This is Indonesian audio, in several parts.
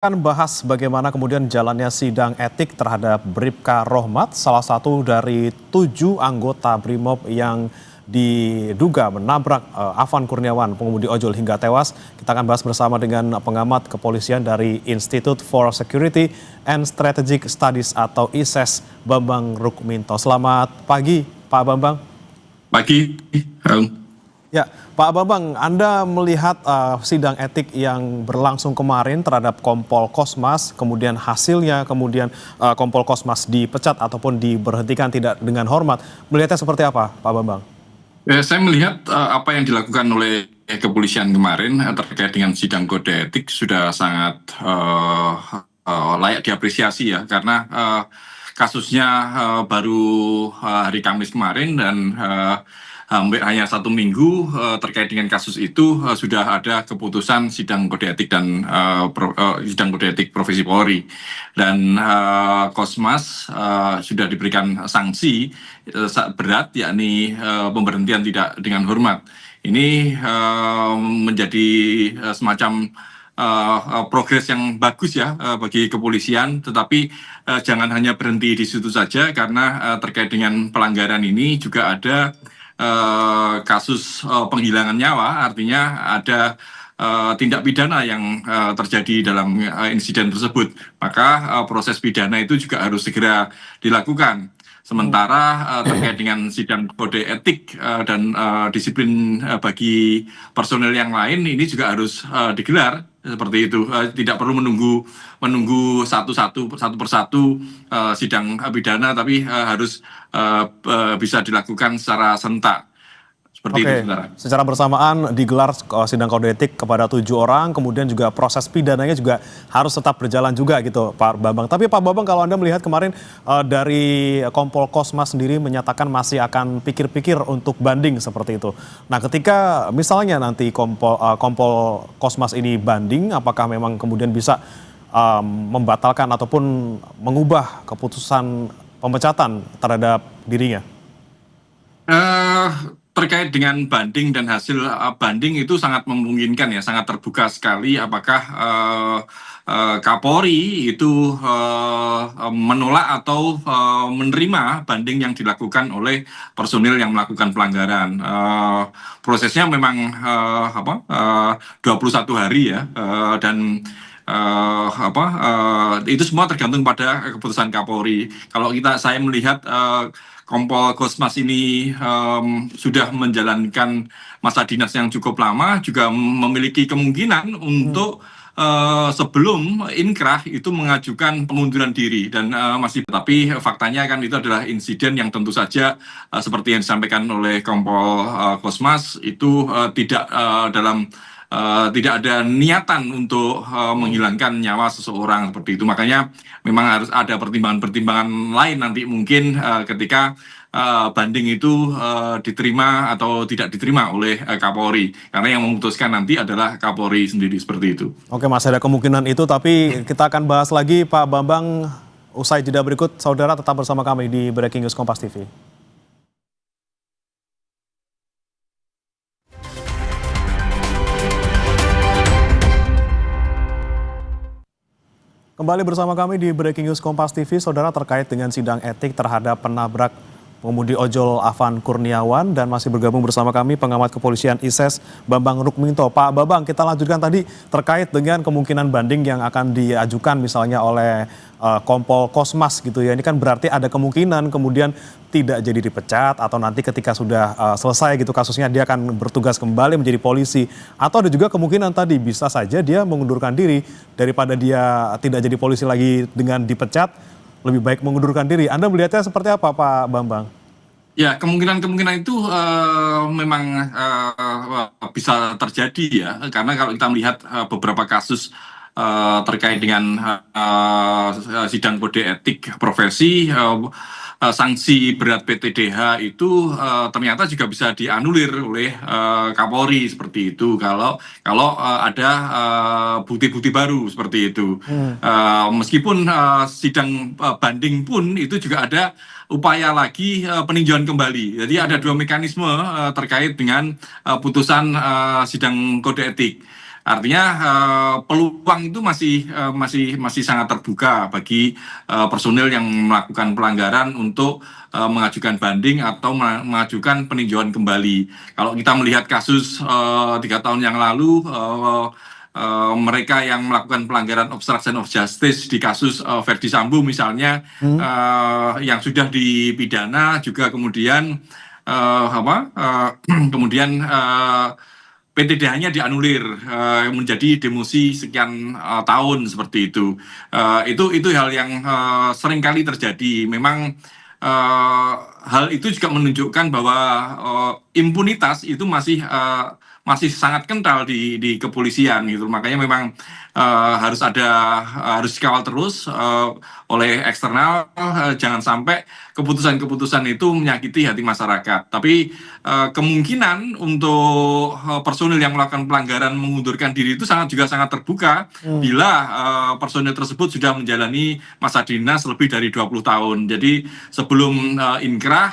Akan bahas bagaimana kemudian jalannya sidang etik terhadap Bribka Rohmat, salah satu dari 7 anggota Brimob yang diduga menabrak Afan Kurniawan, pengemudi ojol hingga tewas. Kita akan bahas bersama dengan pengamat kepolisian dari Institute for Security and Strategic Studies atau ISES, Bambang Rukminto. Selamat pagi, Pak Bambang. Pagi, Raung. Ya, Pak Bambang, Anda melihat sidang etik yang berlangsung kemarin terhadap Kompol Kosmas, kemudian hasilnya kemudian Kompol Kosmas dipecat ataupun diberhentikan tidak dengan hormat. Melihatnya seperti apa, Pak Bambang? Saya melihat apa yang dilakukan oleh kepolisian kemarin terkait dengan sidang kode etik sudah sangat layak diapresiasi ya, karena kasusnya baru hari Kamis kemarin dan hampir hanya 1 minggu terkait dengan kasus itu sudah ada keputusan sidang kode etik dan sidang kode etik Profesi Polri, dan Kosmas sudah diberikan sanksi berat, yakni pemberhentian tidak dengan hormat. Ini menjadi semacam progres yang bagus ya bagi kepolisian, tetapi jangan hanya berhenti di situ saja, karena terkait dengan pelanggaran ini juga ada kasus penghilangan nyawa, artinya ada tindak pidana yang terjadi dalam insiden tersebut. Maka proses pidana itu juga harus segera dilakukan. Sementara terkait dengan sidang kode etik dan disiplin bagi personel yang lain, ini juga harus digelar seperti itu. Tidak perlu menunggu satu persatu sidang pidana, tapi harus bisa dilakukan secara serentak. Seperti itu, Oke, saudara. secara bersamaan digelar sidang kode etik kepada 7 orang, kemudian juga proses pidananya juga harus tetap berjalan juga gitu, Pak Bambang. Tapi Pak Bambang, kalau Anda melihat kemarin dari Kompol Kosmas sendiri menyatakan masih akan pikir-pikir untuk banding seperti itu. Nah, ketika misalnya nanti Kompol Kosmas ini banding, apakah memang kemudian bisa membatalkan ataupun mengubah keputusan pemecatan terhadap dirinya? Terkait dengan banding dan hasil banding itu sangat memungkinkan ya, sangat terbuka sekali apakah Kapolri itu menolak atau menerima banding yang dilakukan oleh personil yang melakukan pelanggaran. Prosesnya memang 21 hari ya, dan itu semua tergantung pada keputusan Kapolri. Kalau saya melihat Kompol Kosmas ini sudah menjalankan masa dinas yang cukup lama, juga memiliki kemungkinan untuk sebelum inkrah itu mengajukan pengunduran diri, dan tapi faktanya kan itu adalah insiden yang tentu saja seperti yang disampaikan oleh Kompol Kosmas itu tidak ada niatan untuk menghilangkan nyawa seseorang seperti itu. Makanya memang harus ada pertimbangan-pertimbangan lain nanti mungkin ketika banding itu diterima atau tidak diterima oleh Kapolri, karena yang memutuskan nanti adalah Kapolri sendiri seperti itu. Oke, masih ada kemungkinan itu, tapi kita akan bahas lagi Pak Bambang usai jeda berikut. Saudara tetap bersama kami di Breaking News Kompas TV. Kembali bersama kami di Breaking News Kompas TV, saudara, terkait dengan sidang etik terhadap penabrak pengemudi ojol Afan Kurniawan, dan masih bergabung bersama kami pengamat kepolisian ISES, Bambang Rukminto. Pak Bambang, kita lanjutkan tadi terkait dengan kemungkinan banding yang akan diajukan misalnya oleh Kompol Kosmas gitu ya. Ini kan berarti ada kemungkinan kemudian tidak jadi dipecat, atau nanti ketika sudah selesai gitu kasusnya dia akan bertugas kembali menjadi polisi, atau ada juga kemungkinan tadi bisa saja dia mengundurkan diri, daripada dia tidak jadi polisi lagi dengan dipecat, lebih baik mengundurkan diri. Anda melihatnya seperti apa, Pak Bambang? Ya, kemungkinan itu memang bisa terjadi ya, karena kalau kita melihat beberapa kasus terkait dengan sidang kode etik profesi, sanksi berat PTDH itu ternyata juga bisa dianulir oleh Kapolri seperti itu kalau ada bukti-bukti baru seperti itu. Meskipun sidang banding pun itu juga ada upaya lagi peninjauan kembali. Jadi ada 2 mekanisme terkait dengan putusan sidang kode etik. Artinya peluang itu masih sangat terbuka bagi personil yang melakukan pelanggaran untuk mengajukan banding atau mengajukan peninjauan kembali. Kalau kita melihat kasus 3 tahun yang lalu, mereka yang melakukan pelanggaran obstruction of justice di kasus Verdi Sambo misalnya, yang sudah dipidana juga kemudian kemudian PTDH-nya dianulir menjadi demosi sekian tahun seperti itu. Itu hal yang sering kali terjadi. Memang hal itu juga menunjukkan bahwa impunitas itu masih sangat kental di kepolisian gitu. Makanya memang harus dikawal terus oleh eksternal, jangan sampai keputusan-keputusan itu menyakiti hati masyarakat. Tapi kemungkinan untuk personil yang melakukan pelanggaran mengundurkan diri itu juga sangat terbuka bila personil tersebut sudah menjalani masa dinas lebih dari 20 tahun. Jadi sebelum inkrah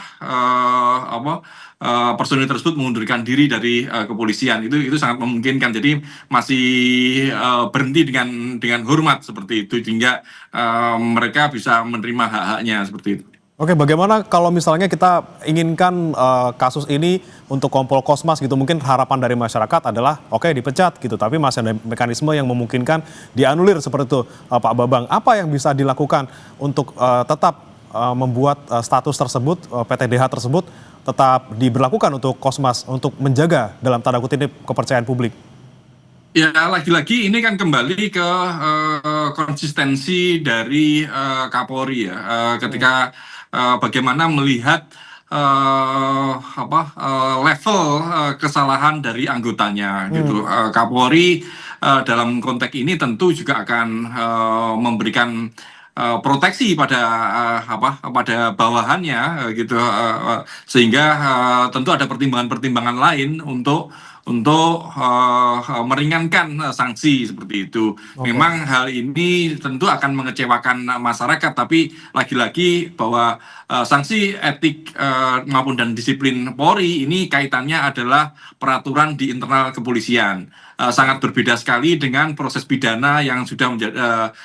personil tersebut mengundurkan diri dari kepolisian, itu sangat memungkinkan. Jadi masih berhenti dengan hormat seperti itu, sehingga mereka bisa menerima hak-haknya seperti itu. Oke, bagaimana kalau misalnya kita inginkan kasus ini untuk Kompol Kosmas gitu, mungkin harapan dari masyarakat adalah oke dipecat gitu, tapi masih ada mekanisme yang memungkinkan dianulir seperti itu, Pak Bambang. Apa yang bisa dilakukan untuk tetap membuat status tersebut, PTDH tersebut tetap diberlakukan untuk Kosmas, untuk menjaga dalam tanda kutip kepercayaan publik? Ya, lagi-lagi ini kan kembali ke konsistensi dari Kapolri ya, ketika bagaimana melihat level kesalahan dari anggotanya gitu. Kapolri dalam konteks ini tentu juga akan memberikan proteksi pada pada bawahannya gitu, sehingga tentu ada pertimbangan-pertimbangan lain untuk meringankan sanksi seperti itu. Memang hal ini tentu akan mengecewakan masyarakat, tapi lagi-lagi bahwa sanksi etik maupun dan disiplin Polri ini kaitannya adalah peraturan di internal kepolisian. Sangat berbeda sekali dengan proses pidana yang sudah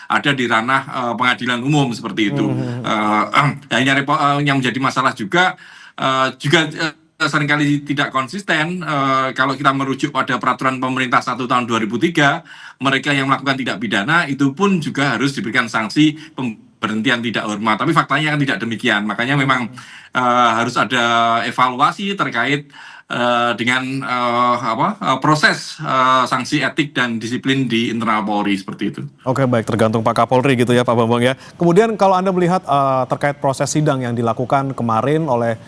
ada di ranah pengadilan umum seperti itu. Yang menjadi masalah juga seringkali tidak konsisten. Kalau kita merujuk pada peraturan pemerintah 1 tahun 2003, mereka yang melakukan tindak pidana itu pun juga harus diberikan sanksi pemberhentian tidak hormat. Tapi faktanya kan tidak demikian. Makanya memang harus ada evaluasi terkait dengan proses sanksi etik dan disiplin di internal Polri seperti itu. Oke, baik, tergantung Pak Kapolri gitu ya Pak Bambang ya. Kemudian kalau Anda melihat terkait proses sidang yang dilakukan kemarin oleh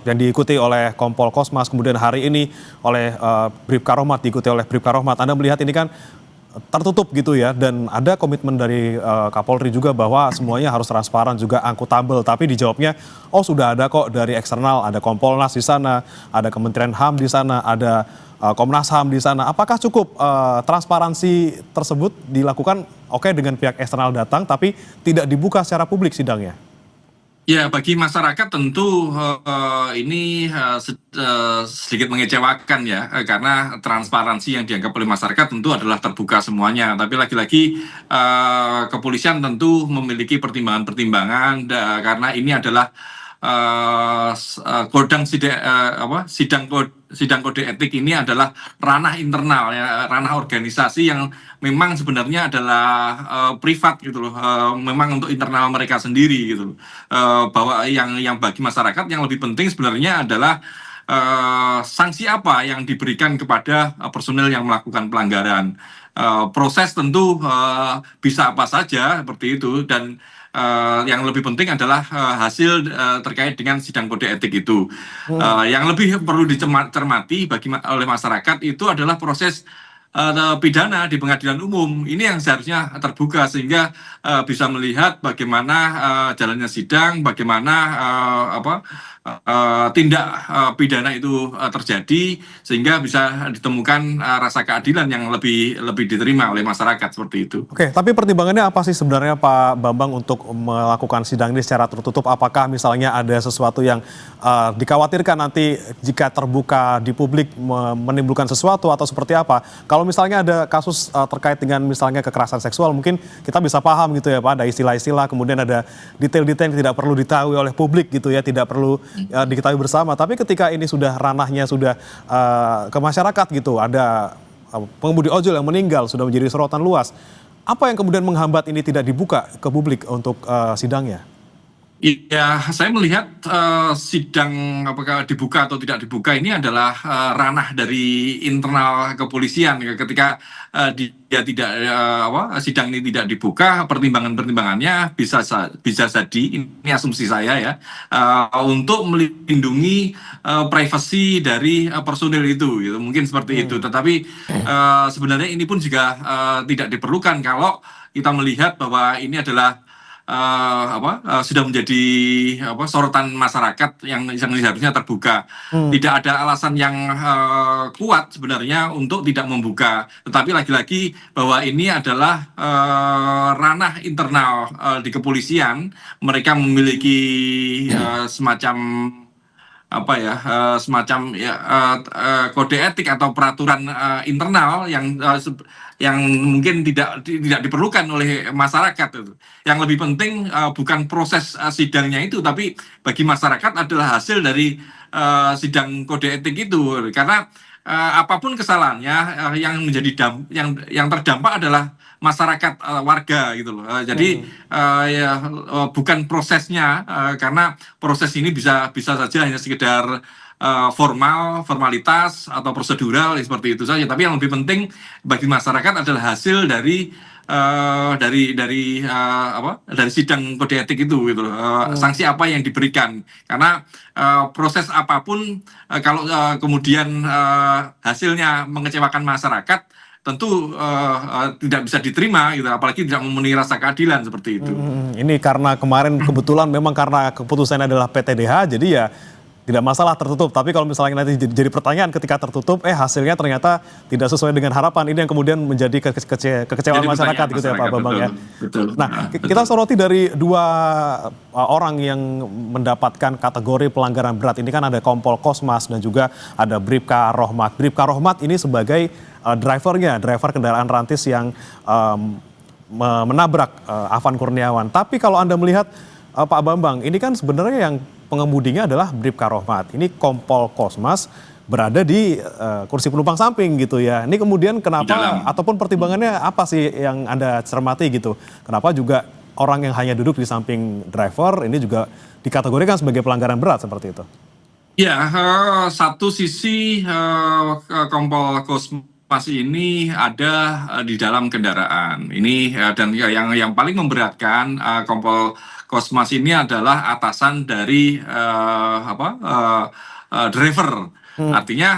yang diikuti oleh Kompol Kosmas, kemudian hari ini oleh Bribka Rohmat, diikuti oleh Bribka Rohmat, Anda melihat ini kan tertutup gitu ya, dan ada komitmen dari Kapolri juga bahwa semuanya harus transparan juga akuntabel, tapi dijawabnya oh sudah ada kok dari eksternal, ada Kompolnas di sana, ada Kementerian HAM di sana, ada Komnas HAM di sana. Apakah cukup transparansi tersebut dilakukan dengan pihak eksternal datang tapi tidak dibuka secara publik sidangnya? Ya, bagi masyarakat tentu ini sedikit mengecewakan ya, karena transparansi yang dianggap oleh masyarakat tentu adalah terbuka semuanya. Tapi lagi-lagi kepolisian tentu memiliki pertimbangan-pertimbangan karena ini adalah sidang kode etik ini adalah ranah internal ya, ranah organisasi yang memang sebenarnya adalah privat gitu loh, memang untuk internal mereka sendiri gitu loh. Bahwa yang bagi masyarakat yang lebih penting sebenarnya adalah sanksi apa yang diberikan kepada personel yang melakukan pelanggaran. Proses tentu bisa apa saja seperti itu, dan yang lebih penting adalah hasil terkait dengan sidang kode etik itu. Yang lebih perlu dicermati oleh masyarakat itu adalah proses pidana di pengadilan umum. Ini yang seharusnya terbuka sehingga bisa melihat bagaimana jalannya sidang, bagaimana tindak pidana itu terjadi sehingga bisa ditemukan rasa keadilan yang lebih diterima oleh masyarakat seperti itu. Oke, tapi pertimbangannya apa sih sebenarnya Pak Bambang untuk melakukan sidang ini secara tertutup? Apakah misalnya ada sesuatu yang dikhawatirkan nanti jika terbuka di publik menimbulkan sesuatu atau seperti apa? Kalau misalnya ada kasus terkait dengan misalnya kekerasan seksual, mungkin kita bisa paham gitu ya Pak, ada istilah-istilah, kemudian ada detail-detail yang tidak perlu diketahui oleh publik gitu ya, tidak perlu diketahui bersama. Tapi ketika ini sudah ranahnya sudah ke masyarakat gitu, ada pengemudi ojol yang meninggal, sudah menjadi sorotan luas. Apa yang kemudian menghambat ini tidak dibuka ke publik untuk sidangnya? Iya, saya melihat sidang apakah dibuka atau tidak dibuka ini adalah ranah dari internal kepolisian. Ketika dia tidak sidang ini tidak dibuka, pertimbangannya bisa jadi, ini asumsi saya ya, untuk melindungi privasi dari personil itu, gitu. Mungkin seperti itu. Tetapi sebenarnya ini pun juga tidak diperlukan kalau kita melihat bahwa ini adalah sudah menjadi sorotan masyarakat yang seharusnya terbuka. Tidak ada alasan yang kuat sebenarnya untuk tidak membuka. Tetapi lagi-lagi bahwa ini adalah ranah internal di kepolisian. Mereka memiliki semacam kode etik atau peraturan internal yang mungkin tidak diperlukan oleh masyarakat itu. Yang lebih penting bukan proses sidangnya itu, tapi bagi masyarakat adalah hasil dari sidang kode etik itu. Karena apapun kesalahannya yang menjadi yang terdampak adalah masyarakat, warga gitu loh. Jadi bukan prosesnya, karena proses ini bisa saja hanya sekedar formalitas atau prosedural seperti itu saja. Tapi yang lebih penting bagi masyarakat adalah hasil dari sidang kode etik itu gitu loh. Sanksi apa yang diberikan, karena proses apapun kalau kemudian hasilnya mengecewakan masyarakat, tentu tidak bisa diterima gitu, apalagi tidak memenuhi rasa keadilan seperti itu. Ini karena kemarin kebetulan memang karena keputusannya adalah PTDH, jadi ya tidak masalah tertutup. Tapi kalau misalnya nanti jadi pertanyaan ketika tertutup, hasilnya ternyata tidak sesuai dengan harapan, ini yang kemudian menjadi kekecewaan masyarakat gitu ya Pak Bambang ya. Betul. Nah, kita soroti dari dua orang yang mendapatkan kategori pelanggaran berat. Ini kan ada Kompol Kosmas dan juga ada Bribka Rohmat. Bribka Rohmat ini sebagai driver kendaraan rantis yang menabrak Afan Kurniawan. Tapi kalau Anda melihat Pak Bambang, ini kan sebenarnya yang pengemudinya adalah Bribka Rohmat. Ini Kompol Kosmas berada di kursi penumpang samping gitu ya. Ini kemudian kenapa ataupun pertimbangannya apa sih yang Anda cermati gitu? Kenapa juga orang yang hanya duduk di samping driver ini juga dikategorikan sebagai pelanggaran berat seperti itu? Ya, satu sisi Kompol Kosmas ini ada di dalam kendaraan. Ini dan yang paling memberatkan Kompol Kosmas ini adalah atasan dari driver. Artinya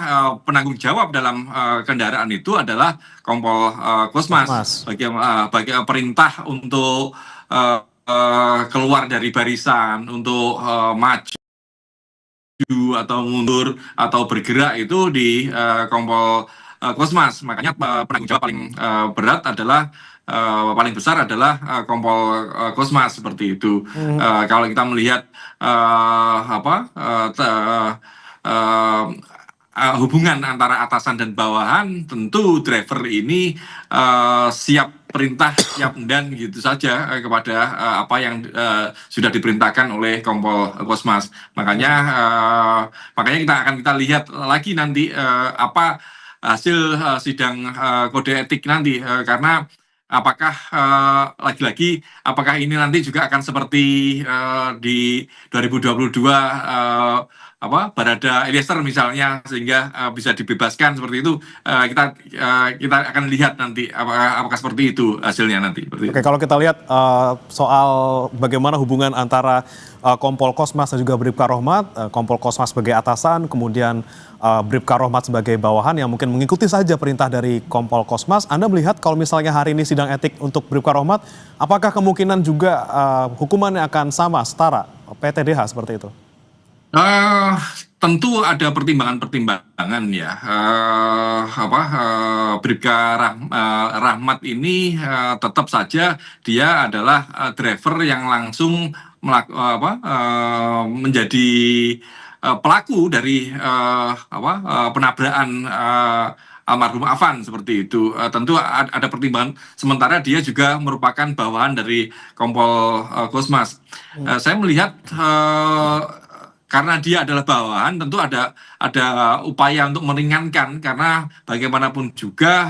penanggung jawab dalam kendaraan itu adalah Kompol Kosmas. Bagi perintah untuk keluar dari barisan, untuk maju atau mundur atau bergerak itu di Kompol Kosmas. Makanya penanggung jawab paling berat adalah paling besar adalah Kompol Kosmas seperti itu. Kalau kita melihat hubungan antara atasan dan bawahan, tentu driver ini siap perintah, siap dan gitu saja kepada apa yang sudah diperintahkan oleh Kompol Kosmas. Makanya kita lihat lagi nanti apa hasil sidang kode etik nanti, karena apakah lagi-lagi apakah ini nanti juga akan seperti di 2022 Barada Eliezer misalnya, sehingga bisa dibebaskan seperti itu. Kita akan lihat nanti apakah seperti itu hasilnya nanti. Oke, kalau kita lihat soal bagaimana hubungan antara Kompol Kosmas dan juga Bribka Rohmat, Kompol Kosmas sebagai atasan, kemudian Bribka Rohmat sebagai bawahan yang mungkin mengikuti saja perintah dari Kompol Kosmas. Anda melihat kalau misalnya hari ini sidang etik untuk Bribka Rohmat, apakah kemungkinan juga hukumannya akan sama, setara, PTDH seperti itu? Eh, Tentu ada pertimbangan-pertimbangan ya. Bribka Rahmat ini tetap saja dia adalah driver yang langsung menjadi pelaku dari penabrakan almarhum Afan seperti itu. Tentu ada pertimbangan. Sementara dia juga merupakan bawahan dari Kompol Kosmas. Saya melihat karena dia adalah bawahan, tentu ada upaya untuk meringankan karena bagaimanapun juga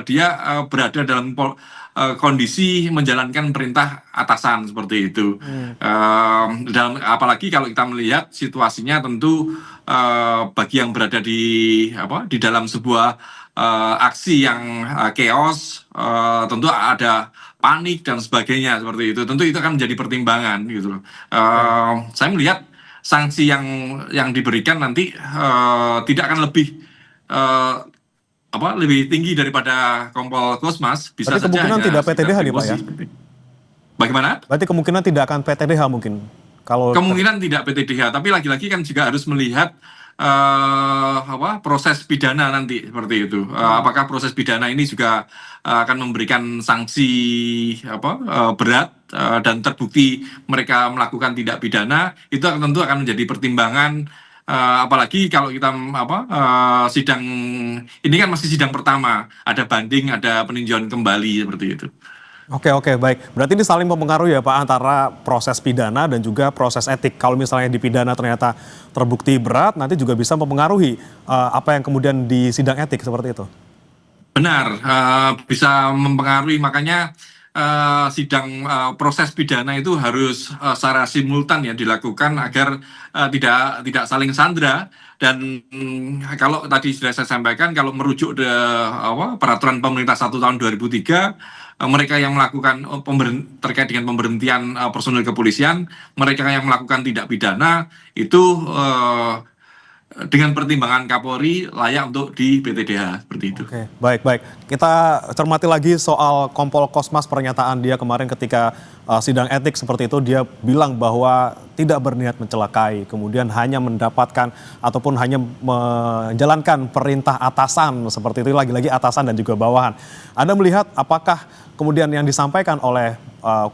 dia berada dalam kondisi menjalankan perintah atasan seperti itu. Dalam apalagi kalau kita melihat situasinya tentu bagi yang berada di dalam sebuah aksi yang chaos, tentu ada panik dan sebagainya seperti itu. Tentu itu akan menjadi pertimbangan gitu loh. Saya melihat sanksi yang diberikan nanti tidak akan lebih tinggi daripada Kompol Kosmas, bisa Berarti saja kemungkinan hanya tidak sekitar PTDH nih Pak ya? Bagaimana? Berarti kemungkinan tidak akan PTDH mungkin. Kalau Kemungkinan tidak PTDH, tapi lagi-lagi kan juga harus melihat proses pidana nanti seperti itu. Apakah proses pidana ini juga akan memberikan sanksi berat dan terbukti mereka melakukan tindak pidana, itu tentu akan menjadi pertimbangan. Apalagi kalau kita sidang ini kan masih sidang pertama, ada banding, ada peninjauan kembali seperti itu. Oke, oke, baik. Berarti ini saling mempengaruhi ya Pak antara proses pidana dan juga proses etik. Kalau misalnya di pidana ternyata terbukti berat, nanti juga bisa mempengaruhi apa yang kemudian di sidang etik seperti itu. Benar, bisa mempengaruhi. Makanya proses pidana itu harus secara simultan ya dilakukan agar tidak saling sandra. Dan kalau tadi sudah saya sampaikan, kalau merujuk peraturan pemerintah 1 tahun 2003, mereka yang melakukan terkait dengan pemberhentian personil kepolisian, mereka yang melakukan tindak pidana itu dengan pertimbangan Kapolri layak untuk di PTDH seperti itu. Oke, baik, baik. Kita cermati lagi soal Kompol Kosmas, pernyataan dia kemarin ketika sidang etik seperti itu, dia bilang bahwa tidak berniat mencelakai, kemudian hanya mendapatkan ataupun hanya menjalankan perintah atasan seperti itu, lagi-lagi atasan dan juga bawahan. Anda melihat apakah kemudian yang disampaikan oleh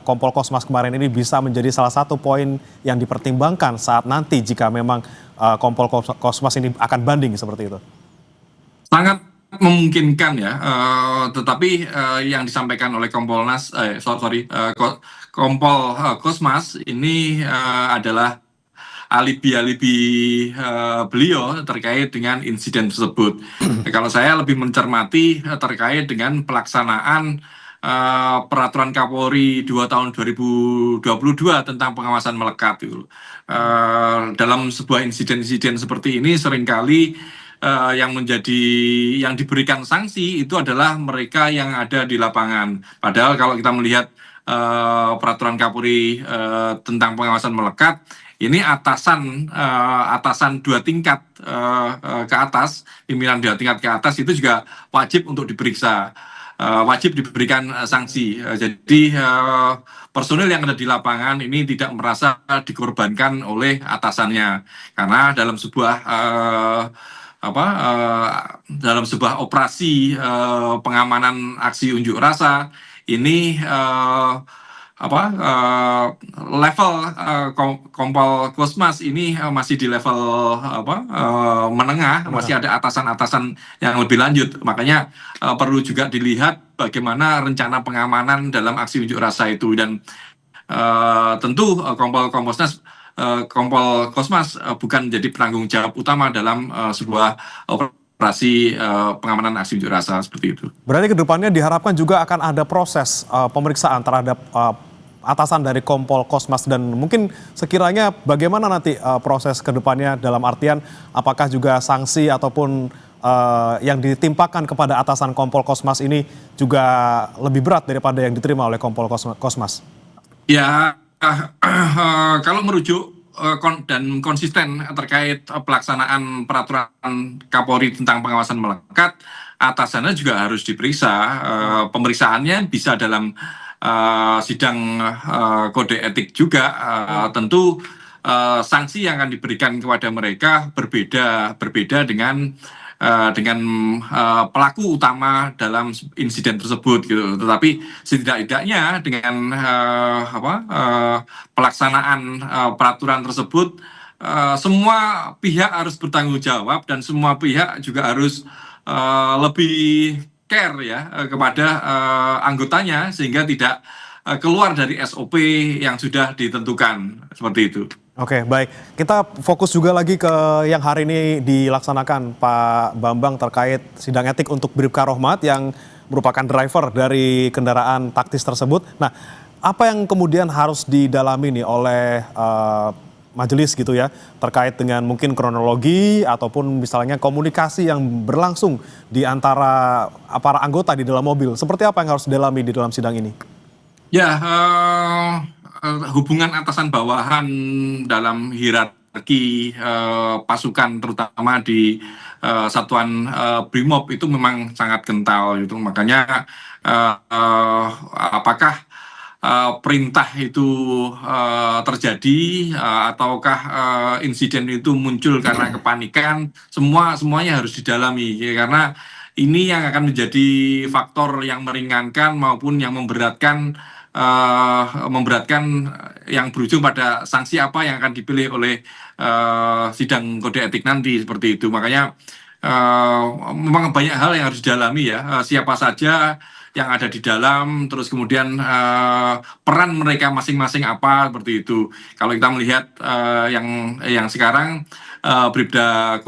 Kompol Kosmas kemarin ini bisa menjadi salah satu poin yang dipertimbangkan saat nanti jika memang Kompol Kosmas ini akan banding seperti itu? Sangat memungkinkan ya, tetapi yang disampaikan oleh Kompol Kosmas ini adalah alibi-alibi beliau terkait dengan insiden tersebut. Kalau saya lebih mencermati terkait dengan pelaksanaan peraturan Kapolri 2 tahun 2022 tentang pengawasan melekat itu. Dalam sebuah insiden-insiden seperti ini seringkali yang diberikan sanksi itu adalah mereka yang ada di lapangan. Padahal kalau kita melihat peraturan Kapolri tentang pengawasan melekat, ini atasan 2 tingkat ke atas, pimpinan 2 tingkat ke atas itu juga wajib untuk diperiksa, wajib diberikan sanksi. Jadi personil yang ada di lapangan ini tidak merasa dikorbankan oleh atasannya, karena dalam sebuah operasi pengamanan aksi unjuk rasa ini level Kompol Kosmas ini masih di level menengah, masih ada atasan-atasan yang lebih lanjut. Makanya perlu juga dilihat bagaimana rencana pengamanan dalam aksi unjuk rasa itu. Dan tentu Kompol Kosmas bukan menjadi penanggung jawab utama dalam sebuah operasi pengamanan aksi unjuk rasa seperti itu. Berarti kedepannya diharapkan juga akan ada proses pemeriksaan terhadap atasan dari Kompol Kosmas, dan mungkin sekiranya bagaimana nanti proses kedepannya dalam artian apakah juga sanksi ataupun yang ditimpakan kepada atasan Kompol Kosmas ini juga lebih berat daripada yang diterima oleh Kompol Kosmas? Ya, kalau merujuk dan konsisten terkait pelaksanaan peraturan Kapolri tentang pengawasan melekat, atasannya juga harus diperiksa. Pemeriksaannya bisa dalam sidang kode etik juga. Tentu sanksi yang akan diberikan kepada mereka berbeda dengan pelaku utama dalam insiden tersebut gitu. Tetapi setidak-tidaknya dengan pelaksanaan peraturan tersebut, semua pihak harus bertanggung jawab dan semua pihak juga harus lebih care ya kepada anggotanya sehingga tidak keluar dari SOP yang sudah ditentukan seperti itu. Oke, baik. Kita fokus juga lagi ke yang hari ini dilaksanakan Pak Bambang terkait sidang etik untuk Bribka Rohmat yang merupakan driver dari kendaraan taktis tersebut. Nah, apa yang kemudian harus didalami nih oleh majelis gitu ya terkait dengan mungkin kronologi ataupun misalnya komunikasi yang berlangsung di antara para anggota di dalam mobil. Seperti apa yang harus didalami di dalam sidang ini? Ya, hubungan atasan bawahan dalam hierarki pasukan terutama di satuan Brimob itu memang sangat kental gitu. Makanya apakah perintah itu terjadi ataukah insiden itu muncul karena kepanikan, semuanya harus didalami ya, karena ini yang akan menjadi faktor yang meringankan maupun yang memberatkan yang berujung pada sanksi apa yang akan dipilih oleh sidang kode etik nanti seperti itu. Makanya memang banyak hal yang harus didalami ya, siapa saja yang ada di dalam, terus kemudian peran mereka masing-masing apa seperti itu. Kalau kita melihat yang sekarang Bribda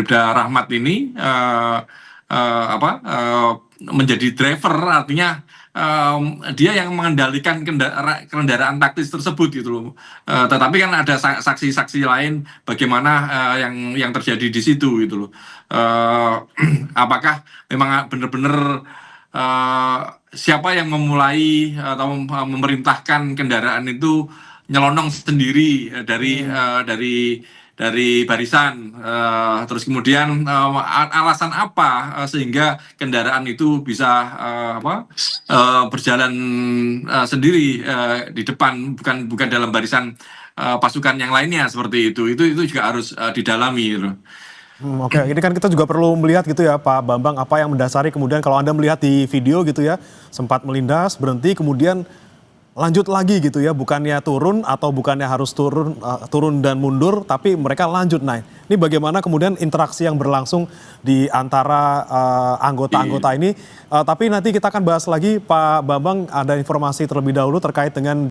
Rahmat ini menjadi driver, artinya dia yang mengendalikan kendaraan taktis tersebut gitu loh. Tetapi kan ada saksi-saksi lain bagaimana yang terjadi di situ gitu loh. Apakah memang benar-benar siapa yang memulai atau memerintahkan kendaraan itu nyelonong sendiri dari barisan, terus kemudian alasan apa sehingga kendaraan itu bisa berjalan sendiri di depan, bukan dalam barisan pasukan yang lainnya seperti itu juga harus didalami gitu. Oke, ini kan kita juga perlu melihat gitu ya Pak Bambang, apa yang mendasari kemudian kalau Anda melihat di video gitu ya, sempat melindas, berhenti, kemudian lanjut lagi gitu ya, bukannya turun atau bukannya harus turun dan mundur, tapi mereka lanjut naik. Ini bagaimana kemudian interaksi yang berlangsung di antara anggota-anggota ini. Tapi nanti kita akan bahas lagi Pak Bambang, ada informasi terlebih dahulu terkait dengan